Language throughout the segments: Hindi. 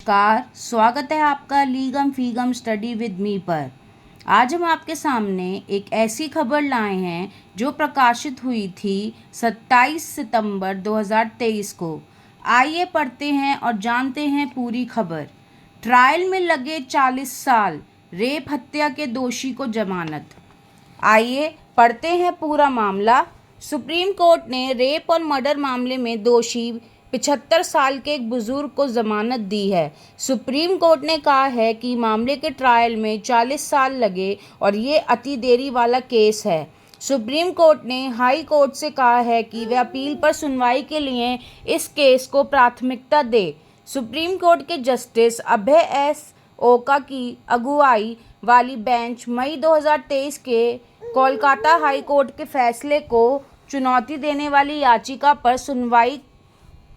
नमस्कार, स्वागत है आपका लीगम फीगम स्टडी विद मी पर। आज हम आपके सामने एक ऐसी खबर लाए हैं जो प्रकाशित हुई थी 27 सितंबर 2023 को। आइए पढ़ते हैं और जानते हैं पूरी खबर। ट्रायल में लगे 40 साल, रेप हत्या के दोषी को जमानत। आइए पढ़ते हैं पूरा मामला। सुप्रीम कोर्ट ने रेप और मर्डर मामले में दोषी 75 साल के एक बुजुर्ग को जमानत दी है। सुप्रीम कोर्ट ने कहा है कि मामले के ट्रायल में 40 साल लगे और ये अति देरी वाला केस है। सुप्रीम कोर्ट ने हाई कोर्ट से कहा है कि वह अपील पर सुनवाई के लिए इस केस को प्राथमिकता दे। सुप्रीम कोर्ट के जस्टिस अभय एस ओका की अगुवाई वाली बेंच मई 2023 के कोलकाता हाई कोर्ट के फैसले को चुनौती देने वाली याचिका पर सुनवाई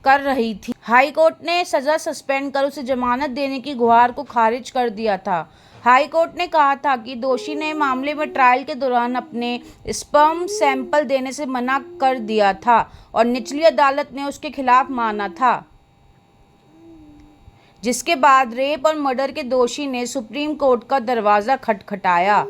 कर रही थी। हाई कोर्ट ने सजा सस्पेंड कर उसे जमानत देने की गुहार को खारिज कर दिया था। हाई कोर्ट ने कहा था कि दोषी ने मामले में ट्रायल के दौरान अपने स्पर्म सैंपल देने से मना कर दिया था और निचली अदालत ने उसके खिलाफ माना था, जिसके बाद रेप और मर्डर के दोषी ने सुप्रीम कोर्ट का दरवाज़ा खटखटाया।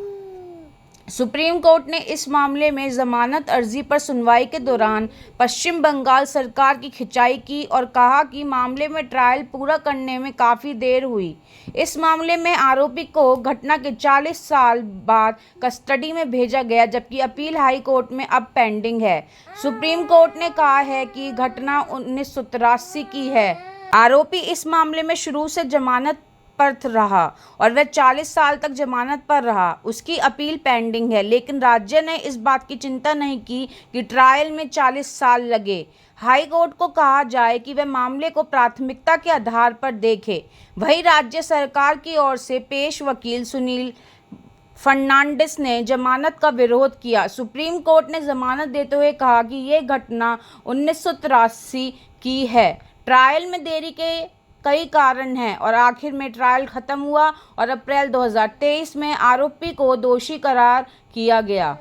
सुप्रीम कोर्ट ने इस मामले में जमानत अर्जी पर सुनवाई के दौरान पश्चिम बंगाल सरकार की खिंचाई की और कहा कि मामले में ट्रायल पूरा करने में काफ़ी देर हुई। इस मामले में आरोपी को घटना के 40 साल बाद कस्टडी में भेजा गया, जबकि अपील हाई कोर्ट में अब पेंडिंग है। सुप्रीम कोर्ट ने कहा है कि घटना 1983 की है। आरोपी इस मामले में शुरू से जमानत पर रहा और वह 40 साल तक जमानत पर रहा। उसकी अपील पेंडिंग है, लेकिन राज्य ने इस बात की चिंता नहीं की कि ट्रायल में 40 साल लगे। हाई कोर्ट को कहा जाए कि वह मामले को प्राथमिकता के आधार पर देखे। वहीं राज्य सरकार की ओर से पेश वकील सुनील फर्नांडिस ने जमानत का विरोध किया। सुप्रीम कोर्ट ने जमानत देते हुए कहा कि यह घटना 1983 की है। ट्रायल में देरी के कई कारण हैं और आखिर में ट्रायल खत्म हुआ और अप्रैल 2023 में आरोपी को दोषी करार किया गया।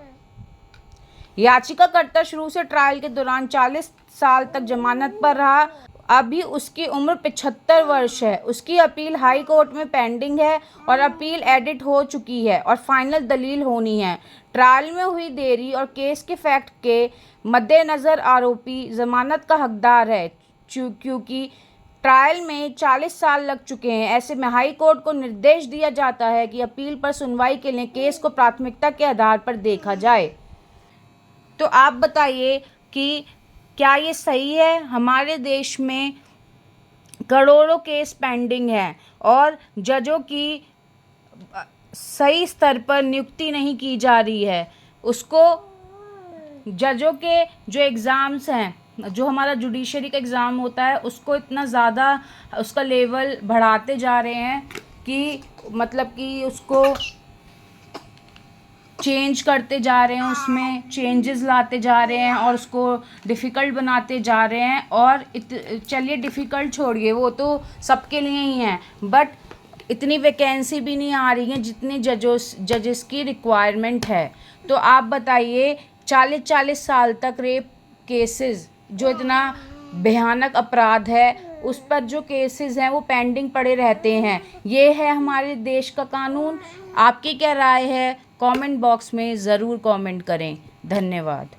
याचिकाकर्ता शुरू से ट्रायल के दौरान 40 साल तक जमानत पर रहा। अभी उसकी उम्र 75 वर्ष है। उसकी अपील हाई कोर्ट में पेंडिंग है और अपील एडिट हो चुकी है और फाइनल दलील होनी है। ट्रायल में हुई देरी और केस के फैक्ट के मद्देनज़र आरोपी जमानत का हकदार है, क्योंकि ट्रायल में 40 साल लग चुके हैं। ऐसे में हाई कोर्ट को निर्देश दिया जाता है कि अपील पर सुनवाई के लिए केस को प्राथमिकता के आधार पर देखा जाए। तो आप बताइए कि क्या ये सही है? हमारे देश में करोड़ों केस पेंडिंग हैं और जजों की सही स्तर पर नियुक्ति नहीं की जा रही है। उसको जजों के जो एग्ज़ाम्स हैं, जो हमारा जुडिशरी का एग्ज़ाम होता है, उसको इतना ज़्यादा उसका लेवल बढ़ाते जा रहे हैं कि मतलब कि उसको चेंज करते जा रहे हैं, उसमें चेंजेस लाते जा रहे हैं और उसको डिफ़िकल्ट बनाते जा रहे हैं। और चलिए डिफ़िकल्ट छोड़िए, वो तो सबके लिए ही हैं, बट इतनी वैकेंसी भी नहीं आ रही है जितनी जजेस की रिक्वायरमेंट है। तो आप बताइए, 40 साल तक रेप केसेस, जो इतना भयानक अपराध है, उस पर जो केसेस हैं वो पेंडिंग पड़े रहते हैं। ये है हमारे देश का कानून। आपकी क्या राय है? कमेंट बॉक्स में ज़रूर कमेंट करें। धन्यवाद।